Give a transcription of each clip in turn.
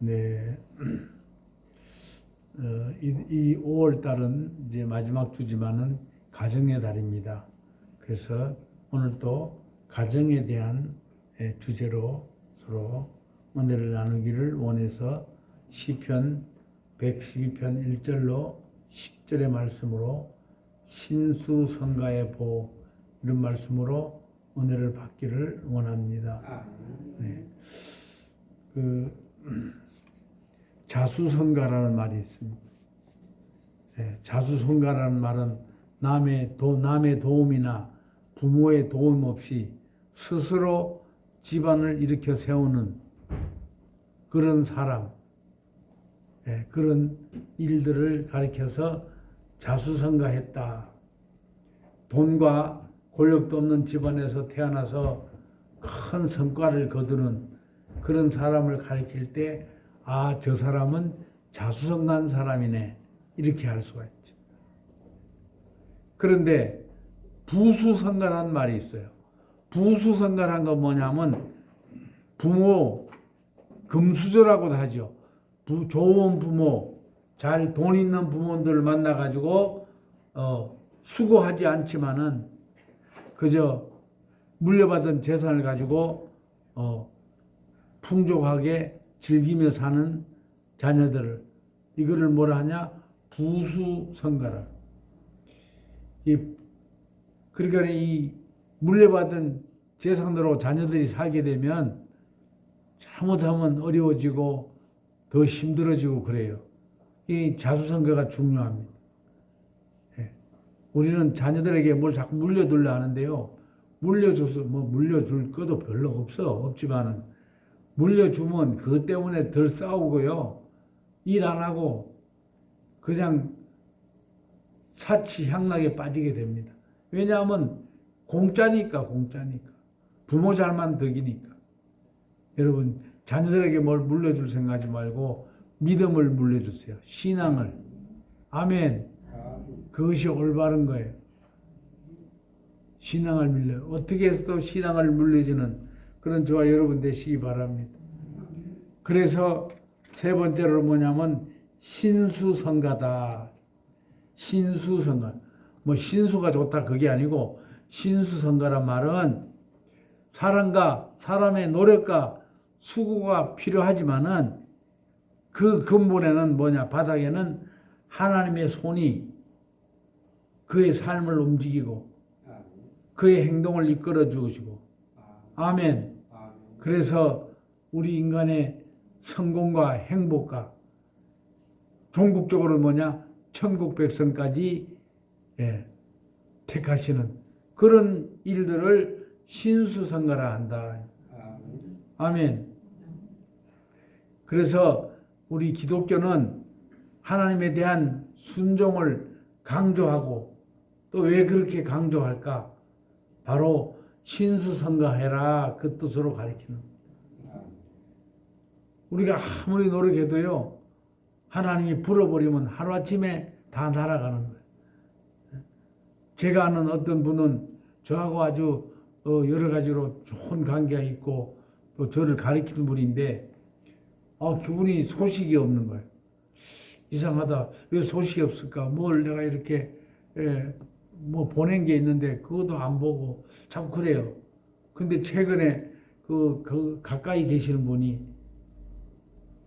네. 이 5월 달은 이제 마지막 주지만은 가정의 달입니다. 그래서 오늘 또 가정에 대한 주제로 서로 은혜를 나누기를 원해서 시편 112편 1절로 10절의 말씀으로 신수성가의 보 이런 말씀으로 은혜를 받기를 원합니다. 네. 자수성가라는 말이 있습니다. 네, 자수성가라는 말은 남의 도움이나 부모의 도움 없이 스스로 집안을 일으켜 세우는 그런 사람, 네, 그런 일들을 가리켜서 자수성가했다. 돈과 권력도 없는 집안에서 태어나서 큰 성과를 거두는 그런 사람을 가리킬 때 아, 저 사람은 자수성가한 사람이네. 이렇게 할 수가 있죠. 그런데 부수성가라는 말이 있어요. 부수성가란 건 뭐냐면 부모, 금수저라고도 하죠. 좋은 부모, 잘 돈 있는 부모들을 만나가지고 수고하지 않지만은 그저 물려받은 재산을 가지고 풍족하게 즐기며 사는 자녀들을 이거를 뭐라 하냐? 부수성가라. 그러니까 이 물려받은 재산으로 자녀들이 살게 되면 잘못하면 어려워지고 더 힘들어지고 그래요. 이 자수성가가 중요합니다. 우리는 자녀들에게 뭘 자꾸 물려두려 하는데요. 물려줘서 뭐 물려줄 것도 별로 없지만은 물려주면 그것 때문에 덜 싸우고요. 일 안 하고 그냥 사치향락에 빠지게 됩니다. 왜냐하면 공짜니까. 부모 잘만 덕이니까. 여러분 자녀들에게 뭘 물려줄 생각하지 말고 믿음을 물려주세요. 신앙을. 아멘. 그것이 올바른 거예요. 신앙을 물려. 어떻게 해서도 신앙을 물려주는 그런 저와 여러분 되시기 바랍니다. 그래서 세 번째로 뭐냐면 신수성가다. 신수성가. 뭐 신수가 좋다 그게 아니고 신수성가란 말은 사람의 노력과 수고가 필요하지만은 그 근본에는 뭐냐? 바닥에는 하나님의 손이 그의 삶을 움직이고 그의 행동을 이끌어 주시고 아멘. 그래서 우리 인간의 성공과 행복과 종국적으로 뭐냐? 천국 백성까지 택하시는 그런 일들을 신수성가라 한다. 아멘. 그래서 우리 기독교는 하나님에 대한 순종을 강조하고 또 왜 그렇게 강조할까? 바로 신수성가해라 그 뜻으로 가리키는 거예요. 우리가 아무리 노력해도요. 하나님이 불어버리면 하루아침에 다 날아가는 거예요. 제가 아는 어떤 분은 저하고 아주 여러 가지로 좋은 관계가 있고 또 저를 가리키는 분인데 그분이 소식이 없는 거예요. 이상하다. 왜 소식이 없을까? 뭘 내가 이렇게 뭐 보낸 게 있는데 그것도 안 보고 자꾸 그래요. 근데 최근에 그 가까이 계시는 분이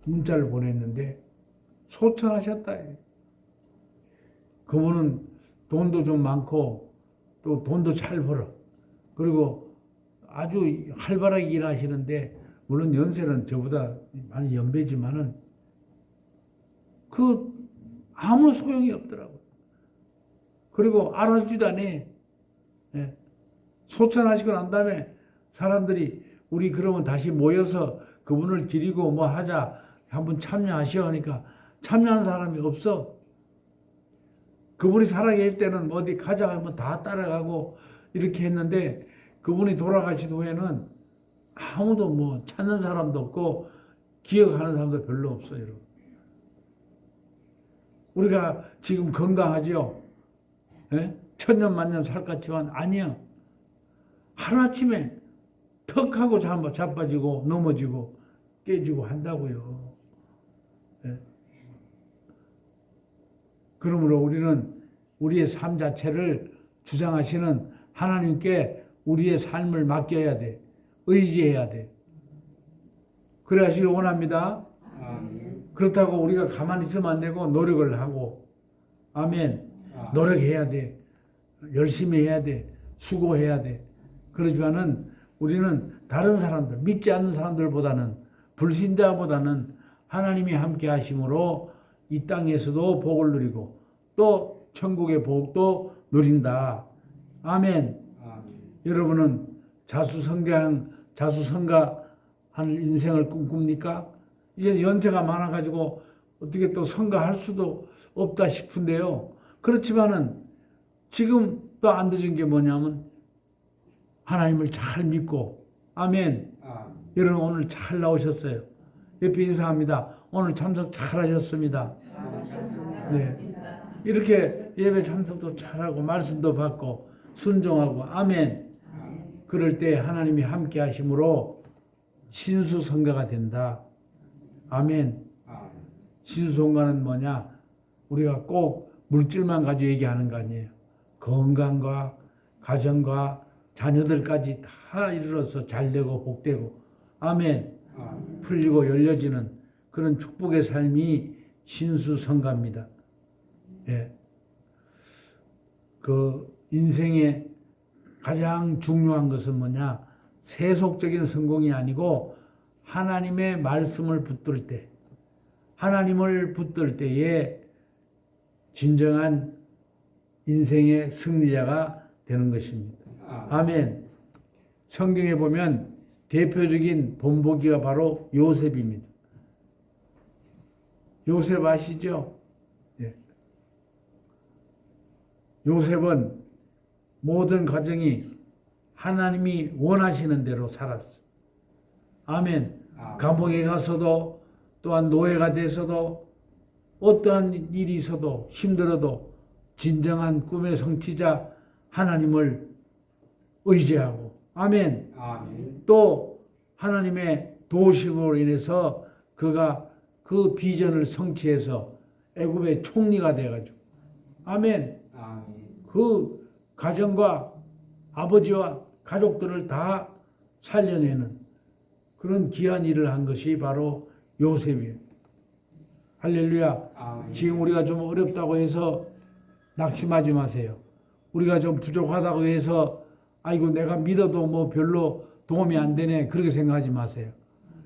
문자를 보냈는데 소천하셨다. 그분은 돈도 좀 많고 또 돈도 잘 벌어. 그리고 아주 활발하게 일하시는데 물론 연세는 저보다 많이 연배지만은 아무 소용이 없더라고요. 그리고 알아주지도 않아. 소천하시고 난 다음에 사람들이 우리 그러면 다시 모여서 그분을 기리고 뭐 하자 한번 참여하시오 하니까 참여한 사람이 없어. 그분이 살아계실 때는 어디 가자 하면 다 따라가고 이렇게 했는데 그분이 돌아가신 후에는 아무도 뭐 찾는 사람도 없고 기억하는 사람도 별로 없어요. 여러분. 우리가 지금 건강하죠? 천년만년 살 것 같지만 아니요. 하루아침에 턱 하고 자빠지고 넘어지고 깨지고 한다고요. 예. 그러므로 우리는 우리의 삶 자체를 주장하시는 하나님께 우리의 삶을 맡겨야 돼. 의지해야 돼. 그래야지 원합니다. 그렇다고 우리가 가만히 있으면 안 되고 노력을 하고, 아멘. 노력해야 돼. 열심히 해야 돼. 수고해야 돼. 그러지만은 우리는 다른 사람들, 믿지 않는 사람들보다는, 불신자보다는 하나님이 함께 하심으로 이 땅에서도 복을 누리고 또 천국의 복도 누린다. 아멘. 여러분은 자수성가하는 인생을 꿈꿉니까? 이제 연세가 많아가지고 어떻게 또 성가할 수도 없다 싶은데요. 그렇지만은 지금 또 안 늦은 게 뭐냐면 하나님을 잘 믿고, 아멘. 여러분 오늘 잘 나오셨어요. 옆에 인사합니다. 오늘 참석 잘 하셨습니다. 네. 이렇게 예배 참석도 잘하고 말씀도 받고 순종하고, 아멘. 그럴 때 하나님이 함께 하심으로 신수성가가 된다. 아멘. 신수성가는 뭐냐? 우리가 꼭 물질만 가지고 얘기하는 거 아니에요. 건강과 가정과 자녀들까지 다 이르러서 잘되고 복되고, 아멘. 풀리고 열려지는 그런 축복의 삶이 신수성가입니다. 예. 그 인생의 가장 중요한 것은 뭐냐? 세속적인 성공이 아니고 하나님의 말씀을 붙들 때, 하나님을 붙들 때에 진정한 인생의 승리자가 되는 것입니다. 아멘. 성경에 보면 대표적인 본보기가 바로 요셉입니다. 요셉 아시죠? 예. 요셉은 모든 가정이 하나님이 원하시는 대로 살았어. 아멘. 감옥에 가서도, 또한 노예가 돼서도, 어떠한 일이 있어도 힘들어도 진정한 꿈의 성취자 하나님을 의지하고, 아멘. 또 하나님의 도우심으로 인해서 그가 그 비전을 성취해서 애굽의 총리가 돼가지고, 아멘. 그 가정과 아버지와 가족들을 다 살려내는 그런 귀한 일을 한 것이 바로 요셉이에요. 할렐루야. 지금 우리가 좀 어렵다고 해서 낙심하지 마세요. 우리가 좀 부족하다고 해서 아이고 내가 믿어도 뭐 별로 도움이 안 되네, 그렇게 생각하지 마세요.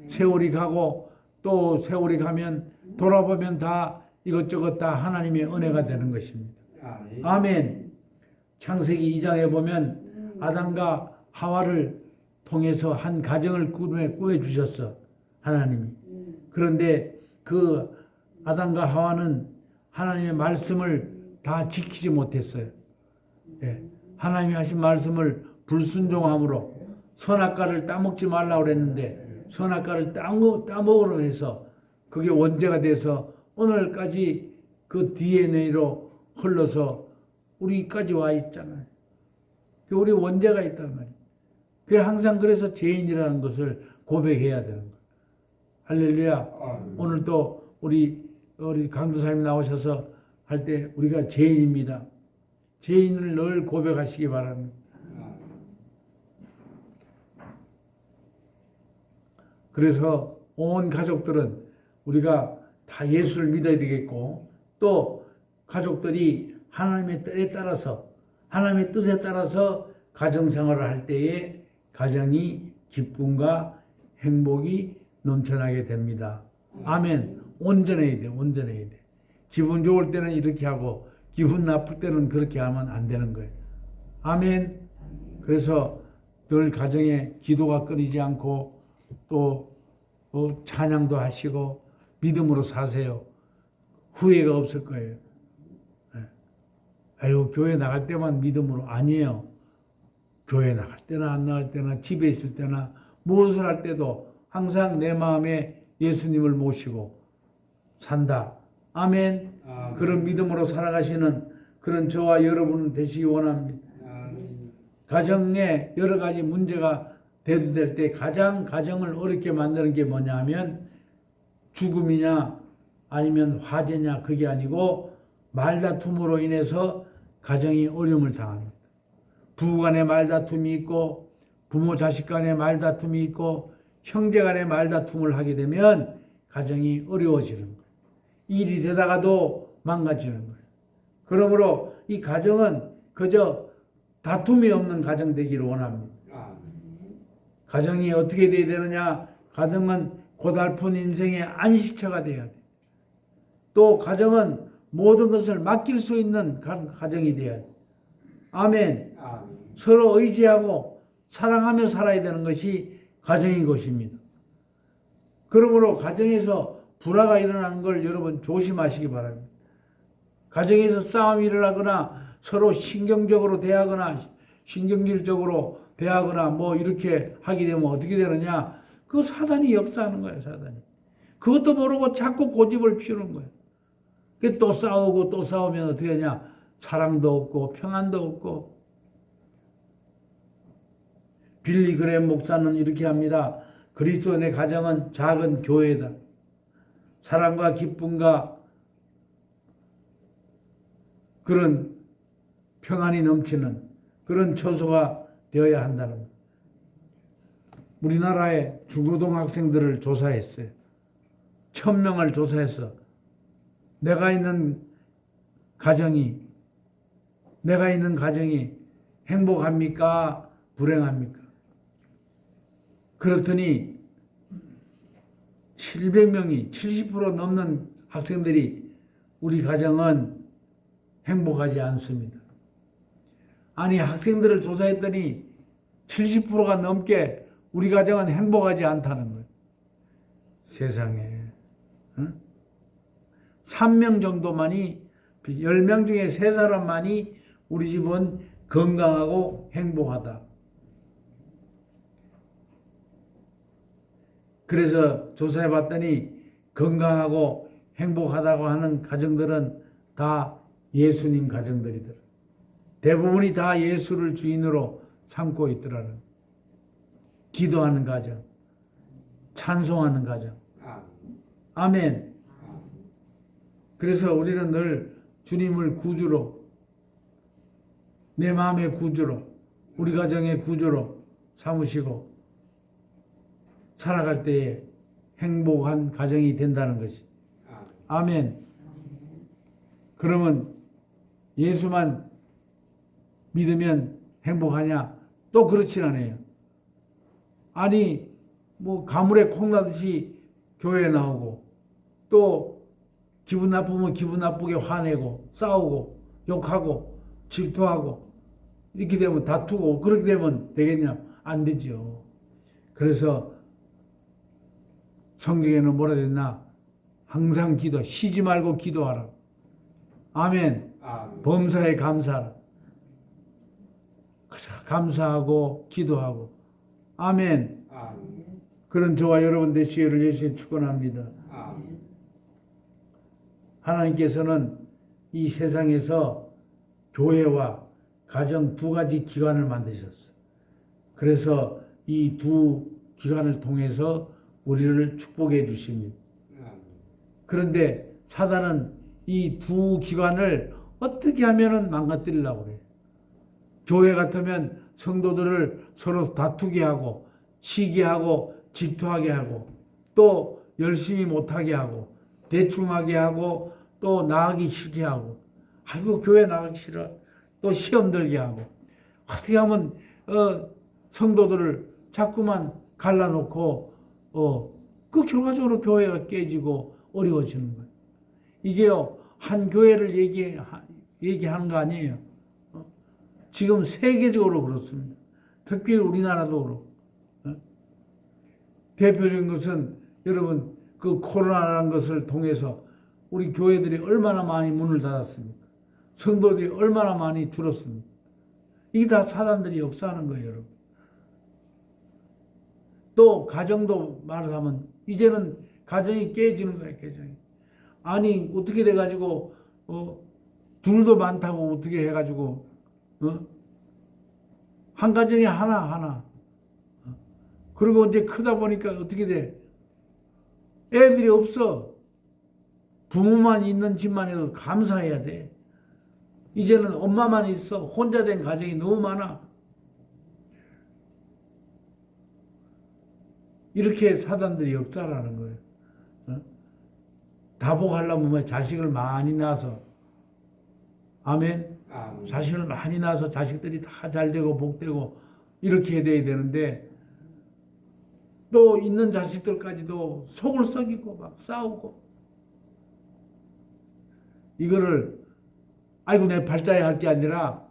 세월이 가고 또 세월이 가면 돌아보면 다 이것저것 다 하나님의 은혜가 되는 것입니다. 아멘. 창세기 2장에 보면 아담과 하와를 통해서 한 가정을 꾸며 주셨어, 하나님이. 그런데 그 아담과 하와는 하나님의 말씀을 다 지키지 못했어요. 예. 하나님이 하신 말씀을 불순종함으로 선악과를 따먹지 말라고 그랬는데 선악과를 따먹으로 해서 그게 원죄가 돼서 오늘까지 그 DNA로 흘러서 우리까지 와 있잖아요. 우리 원죄가 있단 말이에요. 그게 항상 그래서 죄인이라는 것을 고백해야 되는 거예요. 할렐루야. 오늘 또 우리 강도사님 나오셔서 할 때 우리가 죄인입니다. 죄인을 늘 고백하시기 바랍니다. 그래서 온 가족들은 우리가 다 예수를 믿어야 되겠고, 또 가족들이 하나님의 뜻에 따라서, 하나님의 뜻에 따라서 가정생활을 할 때에 가정이 기쁨과 행복이 넘쳐나게 됩니다. 아멘. 온전해야 돼. 온전해야 돼. 기분 좋을 때는 이렇게 하고 기분 나쁠 때는 그렇게 하면 안 되는 거예요. 아멘. 그래서 늘 가정에 기도가 끊이지 않고 또 찬양도 하시고 믿음으로 사세요. 후회가 없을 거예요. 아유, 교회 나갈 때만 믿음으로. 아니에요. 교회 나갈 때나 안 나갈 때나 집에 있을 때나 무엇을 할 때도 항상 내 마음에 예수님을 모시고 산다. 아멘. 그런 믿음으로 살아가시는 그런 저와 여러분 되시기 원합니다. 가정에 여러 가지 문제가 대두될 때 가장 가정을 어렵게 만드는 게 뭐냐 하면 죽음이냐 아니면 화재냐 그게 아니고 말다툼으로 인해서 가정이 어려움을 당합니다. 부부 간의 말다툼이 있고 부모 자식 간의 말다툼이 있고 형제 간의 말다툼을 하게 되면 가정이 어려워지는 거예요. 일이 되다가도 망가지는 거예요. 그러므로 이 가정은 그저 다툼이 없는 가정 되기를 원합니다. 가정이 어떻게 돼야 되느냐? 가정은 고달픈 인생의 안식처가 돼야 돼. 또 가정은 모든 것을 맡길 수 있는 가정이 돼야 돼. 아멘. 서로 의지하고 사랑하며 살아야 되는 것이 가정인 것입니다. 그러므로 가정에서 불화가 일어나는 걸 여러분 조심하시기 바랍니다. 가정에서 싸움이 일어나거나 서로 신경적으로 대하거나 신경질적으로 대하거나 뭐 이렇게 하게 되면 어떻게 되느냐? 그 사단이 역사하는 거예요, 사단이. 그것도 모르고 자꾸 고집을 피우는 거예요. 또 싸우고 또 싸우면 어떻게 되냐? 사랑도 없고 평안도 없고. 빌리 그레임 목사는 이렇게 합니다. 그리스도인의 가정은 작은 교회다. 사랑과 기쁨과 그런 평안이 넘치는 그런 처소가 되어야 한다는 거예요. 우리나라의 중고등학생들을 조사했어요. 1000명을 조사해서 내가 있는 가정이 행복합니까? 불행합니까? 그렇더니 700명이 70% 넘는 학생들이 우리 가정은 행복하지 않습니다. 아니 학생들을 조사했더니 70%가 넘게 우리 가정은 행복하지 않다는 거예요. 세상에. 3명 정도만이 10명 중에 3사람만이 우리 집은 건강하고 행복하다. 그래서 조사해 봤더니 건강하고 행복하다고 하는 가정들은 다 예수님 가정들이더라. 대부분이 다 예수를 주인으로 삼고 있더라는. 기도하는 가정, 찬송하는 가정. 아멘. 그래서 우리는 늘 주님을 구주로, 내 마음의 구주로, 우리 가정의 구주로 삼으시고 살아갈 때에 행복한 가정이 된다는 것이. 아멘. 그러면 예수만 믿으면 행복하냐? 또 그렇진 않아요. 아니 뭐 가물에 콩 나듯이 교회에 나오고 또 기분 나쁘면 기분 나쁘게 화내고 싸우고 욕하고 질투하고 이렇게 되면 다투고 그렇게 되면 되겠냐? 안 되죠. 그래서 성경에는 뭐라 됐나? 항상 기도, 쉬지 말고 기도하라. 아멘. 범사에 감사하라. 감사하고 기도하고. 아멘. 그런 저와 여러분 되시기를 예수님 축원합니다. 하나님께서는 이 세상에서 교회와 가정 두 가지 기관을 만드셨어요. 그래서 이 두 기관을 통해서 우리를 축복해 주십니다. 그런데 사단은 이 두 기관을 어떻게 하면 망가뜨리려고 그래요. 교회 같으면 성도들을 서로 다투게 하고 시기 하고 질투하게 하고 또 열심히 못하게 하고 대충하게 하고 또 나가기 싫게 하고 아이고 교회 나가기 싫어 또 시험 들게 하고 어떻게 하면 성도들을 자꾸만 갈라놓고 그 결과적으로 교회가 깨지고 어려워지는 거예요. 이게요 한 교회를 얘기하는 거 아니에요. 지금 세계적으로 그렇습니다. 특히 우리나라도 그렇고. 대표적인 것은 여러분 그 코로나라는 것을 통해서 우리 교회들이 얼마나 많이 문을 닫았습니까? 성도들이 얼마나 많이 줄었습니까? 이게 다 사단들이 역사하는 거예요, 여러분. 또 가정도 말을 하면 이제는 가정이 깨지는 거예요, 가정이. 아니 어떻게 돼가지고 둘도 많다고 어떻게 해가지고 한 가정에 하나 그리고 이제 크다 보니까 어떻게 돼? 애들이 없어. 부모만 있는 집만 해도 감사해야 돼. 이제는 엄마만 있어. 혼자 된 가정이 너무 많아. 이렇게 사단들이 역사라는 거예요. 어? 다복하려면 자식을 많이 낳아서, 아멘. 자식을 많이 낳아서 자식들이 다 잘되고 복되고 이렇게 돼야 되는데, 또 있는 자식들까지도 속을 썩이고 막 싸우고, 이거를 아이고 내 발자에 할 게 아니라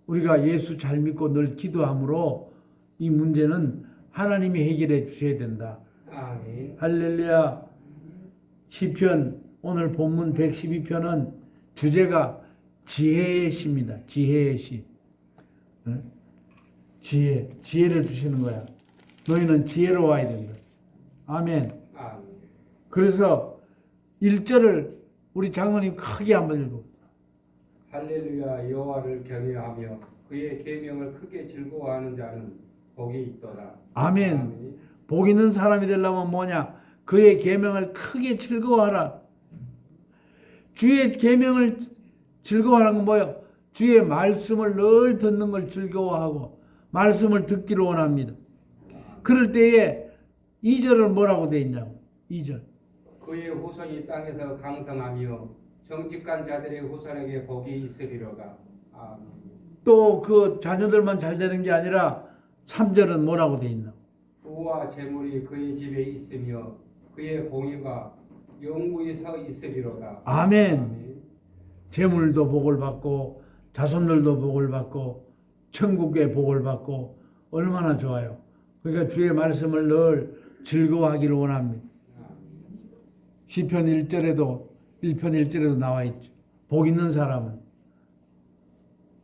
우리가 예수 잘 믿고 늘 기도함으로 이 문제는 하나님이 해결해 주셔야 된다. 아멘. 할렐루야. 시편 오늘 본문 112편은 주제가 지혜의 시입니다. 지혜의 시. 지혜를 주시는 거야. 너희는 지혜로워야 된다. 아멘. 아멘. 그래서 1절을 우리 장로님 크게 한번 읽어. 할렐루야. 여호와를 경외하며 그의 계명을 크게 즐거워하는 자는 복이 있도다. 아멘. 복 있는 사람이 되려면 뭐냐? 그의 계명을 크게 즐거워하라. 주의 계명을 즐거워하는 건 뭐예요? 주의 말씀을 늘 듣는 걸 즐거워하고 말씀을 듣기를 원합니다. 그럴 때에 2절은 뭐라고 되어 있냐고. 2절. 그의 후손이 땅에서 강성하며 정직한 자들의 후손에게 복이 있으리로다. 아멘. 또 그 자녀들만 잘 되는 게 아니라 3절은 뭐라고 되어 있나? 부와 재물이 그의 집에 있으며 그의 공의가 영구히 서 있으리로다. 아멘. 재물도 복을 받고 자손들도 복을 받고 천국의 복을 받고 얼마나 좋아요. 그러니까 주의 말씀을 늘 즐거워하기를 원합니다. 시편 1절에도 1편 1절에도 나와 있죠. 복 있는 사람은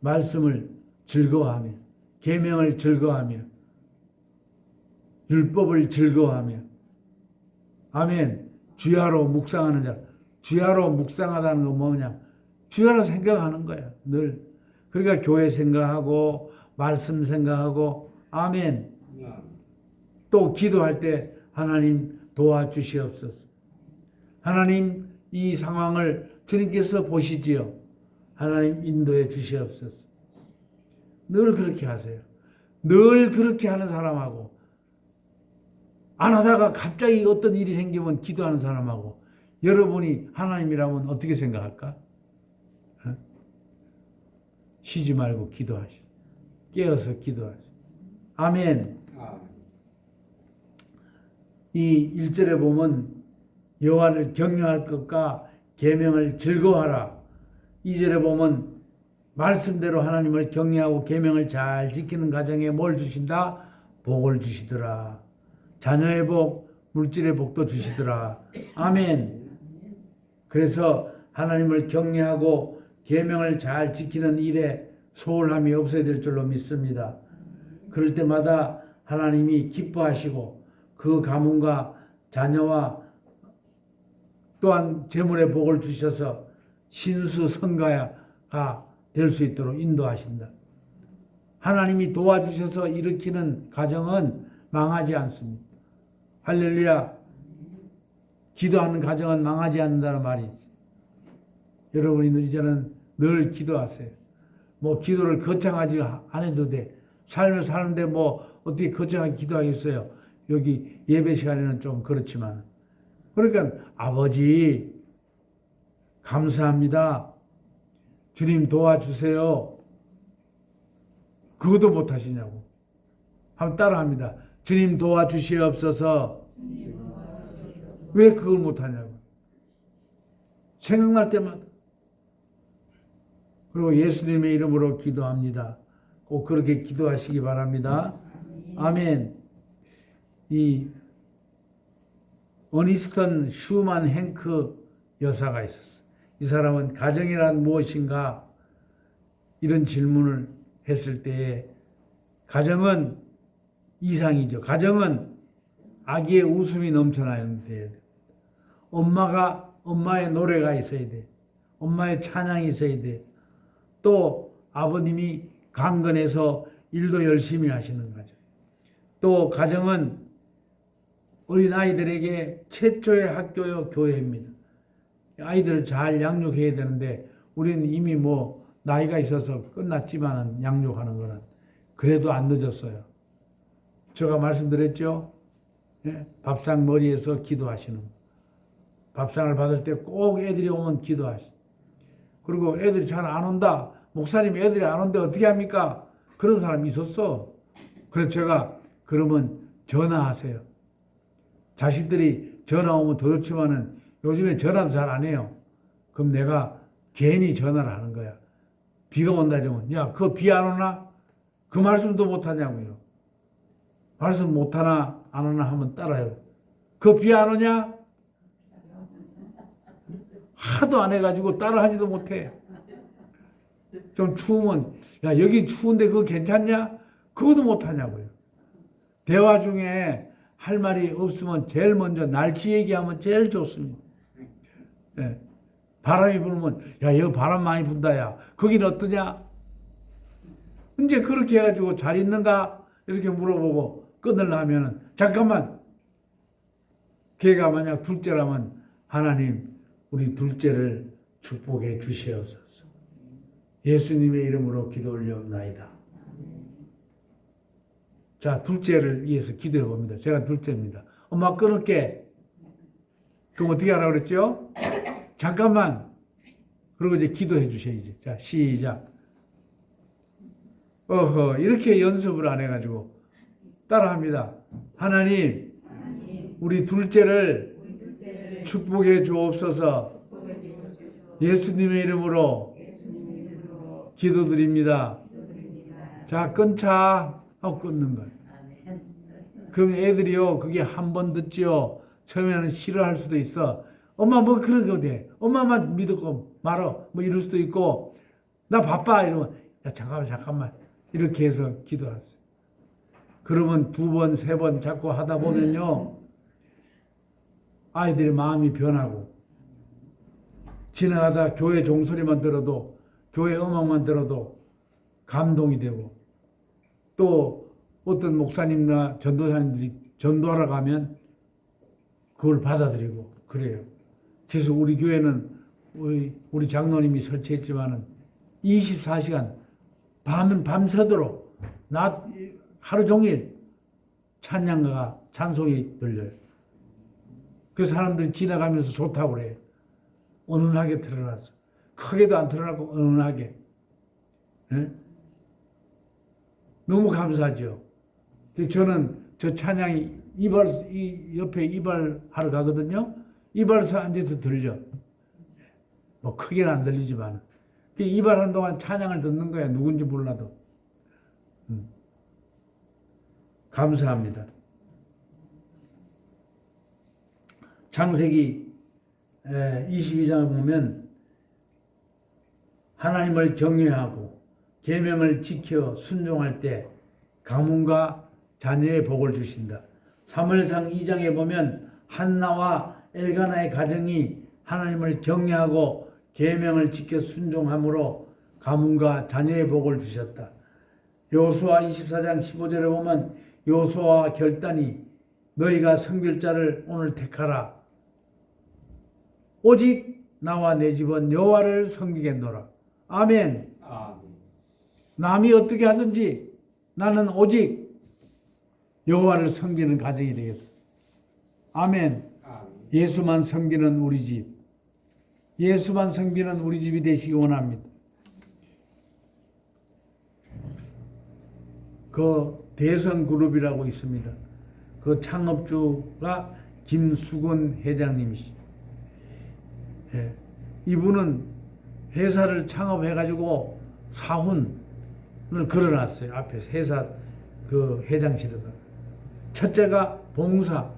말씀을 즐거워하며 계명을 즐거워하며 율법을 즐거워하며 아멘. 주야로 묵상하는 자. 주야로 묵상하다는 건 뭐냐? 주야로 생각하는 거야. 늘. 그러니까 교회 생각하고 말씀 생각하고 아멘. 또 기도할 때 하나님 도와주시옵소서. 하나님 이 상황을 주님께서 보시지요. 하나님 인도해 주시옵소서. 늘 그렇게 하세요. 늘 그렇게 하는 사람하고 안 하다가 갑자기 어떤 일이 생기면 기도하는 사람하고 여러분이 하나님이라면 어떻게 생각할까? 쉬지 말고 기도하시. 깨어서 기도하시. 아멘. 이 1절에 보면 여호와를 경외할 것과 계명을 즐거워하라. 2절에 보면 말씀대로 하나님을 경외하고 계명을 잘 지키는 가정에 뭘 주신다? 복을 주시더라. 자녀의 복, 물질의 복도 주시더라. 아멘. 그래서 하나님을 경외하고 계명을 잘 지키는 일에 소홀함이 없어야 될 줄로 믿습니다. 그럴 때마다 하나님이 기뻐하시고 그 가문과 자녀와 또한 재물의 복을 주셔서 신수성가가 될 수 있도록 인도하신다. 하나님이 도와주셔서 일으키는 가정은 망하지 않습니다. 할렐루야. 기도하는 가정은 망하지 않는다는 말이 있어요. 여러분이 이제는 늘 기도하세요. 뭐 기도를 거창하지 안 해도 돼. 삶을 사는데 뭐 어떻게 거창하게 기도하겠어요. 여기 예배 시간에는 좀 그렇지만. 그러니까 아버지 감사합니다. 주님 도와주세요. 그것도 못하시냐고. 한번 따라합니다. 주님 도와주시옵소서. 왜 그걸 못하냐고. 생각날 때마다. 그리고 예수님의 이름으로 기도합니다. 꼭 그렇게 기도하시기 바랍니다. 아멘. 이 어니스턴 슈만 행크 여사가 있었어요. 이 사람은 가정이란 무엇인가 이런 질문을 했을 때에 가정은 이상이죠. 가정은 아기의 웃음이 넘쳐나야 돼요. 엄마의 노래가 있어야 돼. 엄마의 찬양이 있어야 돼. 또 아버님이 강건해서 일도 열심히 하시는 거죠. 또 가정은 어린아이들에게 최초의 학교요 교회입니다. 아이들을 잘 양육해야 되는데 우리는 이미 뭐 나이가 있어서 끝났지만은 양육하는 거는 그래도 안 늦었어요. 제가 말씀드렸죠. 예? 밥상 머리에서 기도하시는 거. 밥상을 받을 때 꼭 애들이 오면 기도하시. 그리고 애들이 잘 안 온다. 목사님 애들이 안 온데 어떻게 합니까? 그런 사람이 있었어. 그래서 제가 그러면 전화하세요. 자식들이 전화 오면 더 좋지만은 요즘에 전화도 잘 안 해요. 그럼 내가 괜히 전화를 하는 거야. 비가 온다 이러면 야, 그 비 안 오나? 그 말씀도 못 하냐고요. 말씀 못 하나 안 하나 하면 따라요. 그 비 안 오냐? 하도 안 해가지고 따라하지도 못해. 좀 추우면 야, 여기 추운데 그거 괜찮냐? 그것도 못 하냐고요. 대화 중에 할 말이 없으면 제일 먼저 날씨 얘기하면 제일 좋습니다. 예. 바람이 불면 야, 여기 바람 많이 분다 야. 거긴 어떠냐? 이제 그렇게 해가지고 잘 있는가? 이렇게 물어보고 끊으려면은 잠깐만. 걔가 만약 둘째라면 하나님 우리 둘째를 축복해 주시옵소서. 예수님의 이름으로 기도 올려옵나이다. 자, 둘째를 위해서 기도해 봅니다. 제가 둘째입니다. 엄마 끊을게. 그럼 어떻게 하라고 그랬죠? 잠깐만. 그리고 이제 기도해 주셔야지. 자, 시작. 이렇게 연습을 안 해가지고 따라합니다. 하나님, 우리 둘째를 축복해 주옵소서. 예수님의 이름으로 기도드립니다. 자, 끊자 하고 끊는 거예요. 그럼 애들이요, 그게 한 번 듣지요. 처음에는 싫어할 수도 있어. 엄마 뭐 그런 거 돼. 엄마만 믿고 말어. 뭐 이럴 수도 있고 나 바빠 이러면 야 잠깐만 이렇게 해서 기도하세요. 그러면 두 번, 세 번 자꾸 하다 보면요. 아이들의 마음이 변하고 지나가다 교회 종소리만 들어도 교회 음악만 들어도 감동이 되고 또 어떤 목사님이나 전도사님들이 전도하러 가면 그걸 받아들이고 그래요. 그래서 우리 교회는 우리 장로님이 설치했지만은 24시간 밤새도록 낮 하루 종일 찬양가가 찬송이 들려요. 그 사람들이 지나가면서 좋다고 그래요. 은은하게 틀어놨어. 크게도 안 틀어놨고 은은하게. 예? 너무 감사하죠. 저는 저 찬양이 이 옆에 이발하러 가거든요. 이발소 앉아서 들려. 뭐 크게는 안 들리지만 이발하는 동안 찬양을 듣는 거야. 누군지 몰라도. 감사합니다. 창세기 22장을 보면 하나님을 경외하고 계명을 지켜 순종할 때 가문과 자녀의 복을 주신다. 사무엘상 2장에 보면 한나와 엘가나의 가정이 하나님을 경외하고 계명을 지켜 순종함으로 가문과 자녀의 복을 주셨다. 여호수아 24장 15절에 보면 여호수아와 결단이 너희가 섬길 자를 오늘 택하라. 오직 나와 내 집은 여호와를 섬기겠노라. 아멘. 남이 어떻게 하든지 나는 오직 여호와를 섬기는 가정이 되겠다. 아멘. 예수만 섬기는 우리 집. 예수만 섬기는 우리 집이 되시기 원합니다. 그 대성그룹이라고 있습니다. 그 창업주가 김수근 회장님이시죠. 예. 이분은 회사를 창업해가지고 사훈을 걸어놨어요. 앞에 회사 그 회장실에다. 첫째가 봉사.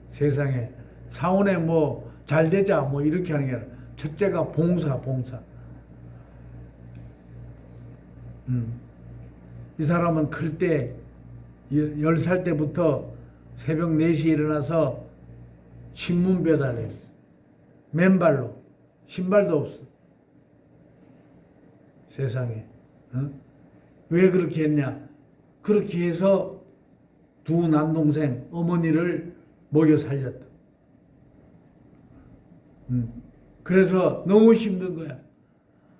세상에 사원에 뭐 잘 되자 뭐 이렇게 하는 게 아니라 첫째가 봉사. 이 사람은 클 때 10살 때부터 새벽 4시에 일어나서 신문 배달했어. 맨발로. 신발도 없어. 세상에. 왜 그렇게 했냐? 그렇게 해서 두 남동생 어머니를 먹여 살렸다. 그래서 너무 힘든 거야.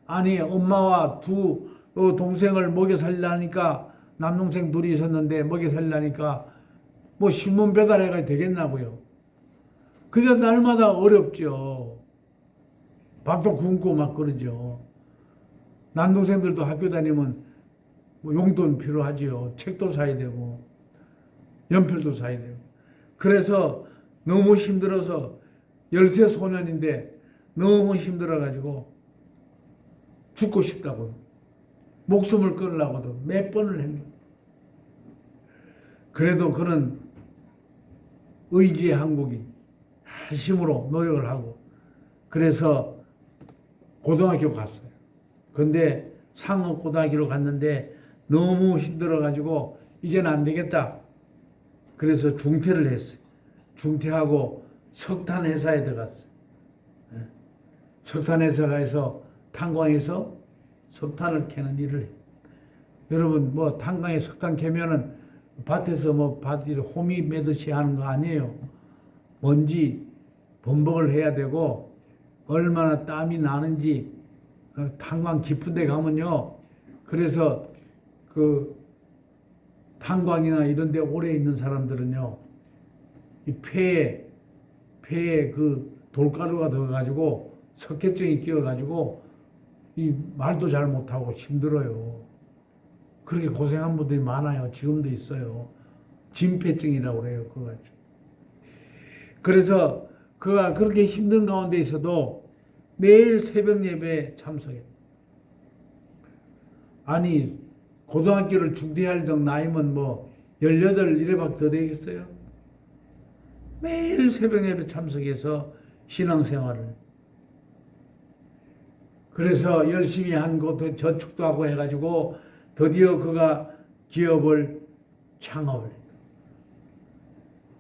아니 엄마와 두 동생을 먹여 살려니까 남동생 둘이 있었는데 먹여 살려니까 뭐 신문 배달해가 되겠나고요. 그냥 날마다 어렵죠. 밥도 굶고 막 그러죠. 남동생들도 학교 다니면 뭐 용돈 필요하지요. 책도 사야 되고 연필도 사야 되고. 그래서 너무 힘들어서 13 소년인데 너무 힘들어가지고 죽고 싶다고 목숨을 끊으려고도 몇 번을 했는데 그래도 그는 의지의 한국인 힘으로 노력을 하고 그래서 고등학교 갔어요. 근데 상업고등학교로 갔는데 너무 힘들어가지고 이제는 안 되겠다. 그래서 중퇴를 했어요. 중퇴하고 석탄 회사에 들어갔어요. 석탄 회사에서 탄광에서 석탄을 캐는 일을 해요. 여러분 뭐 탄광에 석탄 캐면은 밭에서 뭐 밭일 호미 매듯이 하는 거 아니에요. 먼지 범벅을 해야 되고 얼마나 땀이 나는지 탄광 깊은 데 가면요. 그래서 그 탄광이나 이런 데 오래 있는 사람들은요. 이 폐에 그 돌가루가 들어가지고 석회증이 끼어가지고 이 말도 잘 못하고 힘들어요. 그렇게 고생한 분들이 많아요. 지금도 있어요. 진폐증이라고 그래요. 그거 가지고. 그래서 그가 그렇게 힘든 가운데 있어도 매일 새벽 예배에 참석했다. 아니 고등학교를 중퇴할 정도 나이면 뭐 18 이래밖에 더 되겠어요? 매일 새벽 예배 참석해서 신앙생활을 그래서 열심히 한 것도 저축도 하고 해가지고 드디어 그가 기업을 창업을 했다.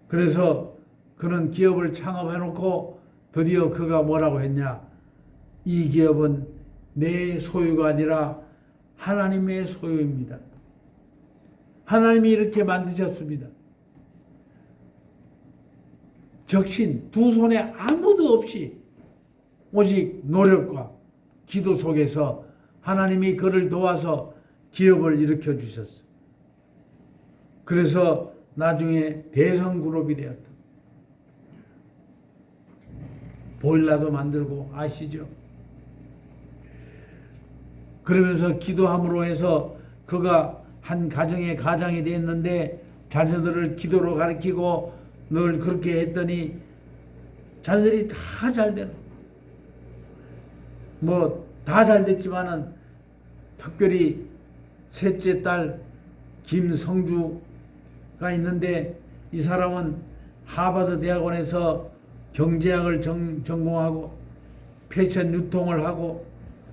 그래서 그는 기업을 창업해놓고 드디어 그가 뭐라고 했냐? 이 기업은 내 소유가 아니라 하나님의 소유입니다. 하나님이 이렇게 만드셨습니다. 적신 두 손에 아무도 없이 오직 노력과 기도 속에서 하나님이 그를 도와서 기업을 일으켜 주셨어요. 그래서 나중에 대성그룹이 되었다. 보일러도 만들고 아시죠? 그러면서 기도함으로 해서 그가 한 가정의 가장이 됐는데 자녀들을 기도로 가르치고 늘 그렇게 했더니 자녀들이 다 잘 되는 뭐 다 잘 됐지만은 특별히 셋째 딸 김성주가 있는데 이 사람은 하버드 대학원에서 경제학을 전공하고 패션 유통을 하고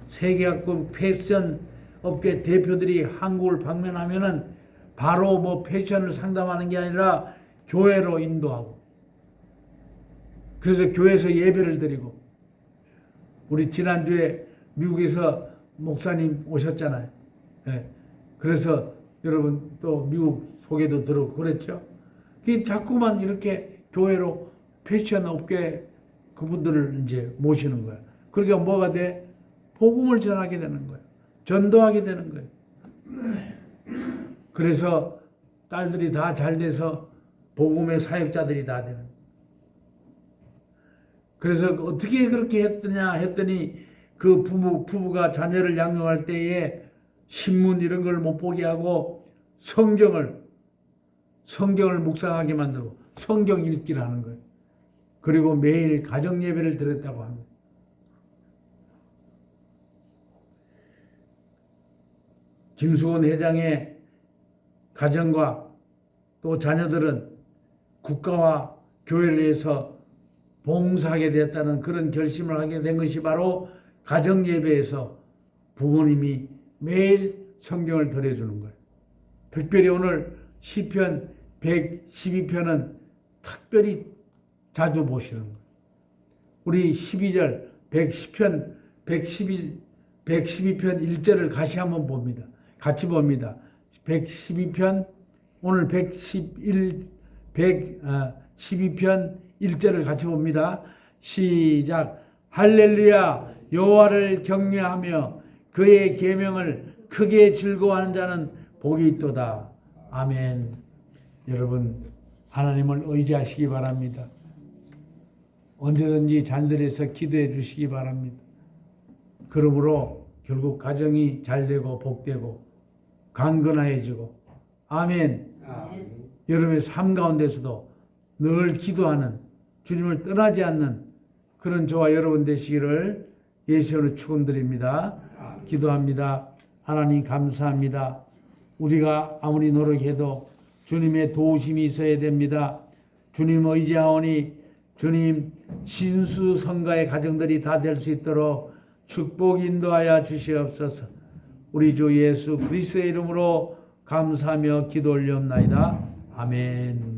세계학급 패션 업계 대표들이 한국을 방문하면은 바로 뭐 패션을 상담하는 게 아니라 교회로 인도하고 그래서 교회에서 예배를 드리고 우리 지난주에 미국에서 목사님 오셨잖아요. 네. 그래서 여러분 또 미국 소개도 들었고 그랬죠. 자꾸만 이렇게 교회로 패션 업계 그분들을 이제 모시는 거야. 그러니까 뭐가 돼? 복음을 전하게 되는 거예요. 전도하게 되는 거예요. 그래서 딸들이 다 잘 돼서 복음의 사역자들이 다 되는 거예요. 그래서 어떻게 그렇게 했더냐 했더니 그 부부가 자녀를 양육할 때에 신문 이런 걸 못 보게 하고 성경을 묵상하게 만들고 성경 읽기를 하는 거예요. 그리고 매일 가정 예배를 드렸다고 합니다. 김수건 회장의 가정과 또 자녀들은 국가와 교회를 위해서 봉사하게 되었다는 그런 결심을 하게 된 것이 바로 가정 예배에서 부모님이 매일 성경을 들려주는 거예요. 특별히 오늘 시편 112편은 특별히 자주 보시는 거예요. 우리 12절 110편 112편 1절을 같이 한번 봅니다. 같이 봅니다. 112편 오늘 112편 1절을 같이 봅니다. 시작. 할렐루야. 여호와를 경외하며 그의 계명을 크게 즐거워하는 자는 복이 있도다. 아멘. 여러분 하나님을 의지하시기 바랍니다. 언제든지 잔들에서 기도해 주시기 바랍니다. 그러므로 결국 가정이 잘되고 복되고 강건해지고 아멘. 여러분의 삶 가운데서도 늘 기도하는 주님을 떠나지 않는 그런 저와 여러분 되시기를 예수로 축원드립니다. 기도합니다. 하나님 감사합니다. 우리가 아무리 노력해도 주님의 도우심이 있어야 됩니다. 주님 의지하오니 주님 신수성가의 가정들이 다 될 수 있도록 축복 인도하여 주시옵소서. 우리 주 예수 그리스도의 이름으로 감사하며 기도 올리옵나이다. 아멘.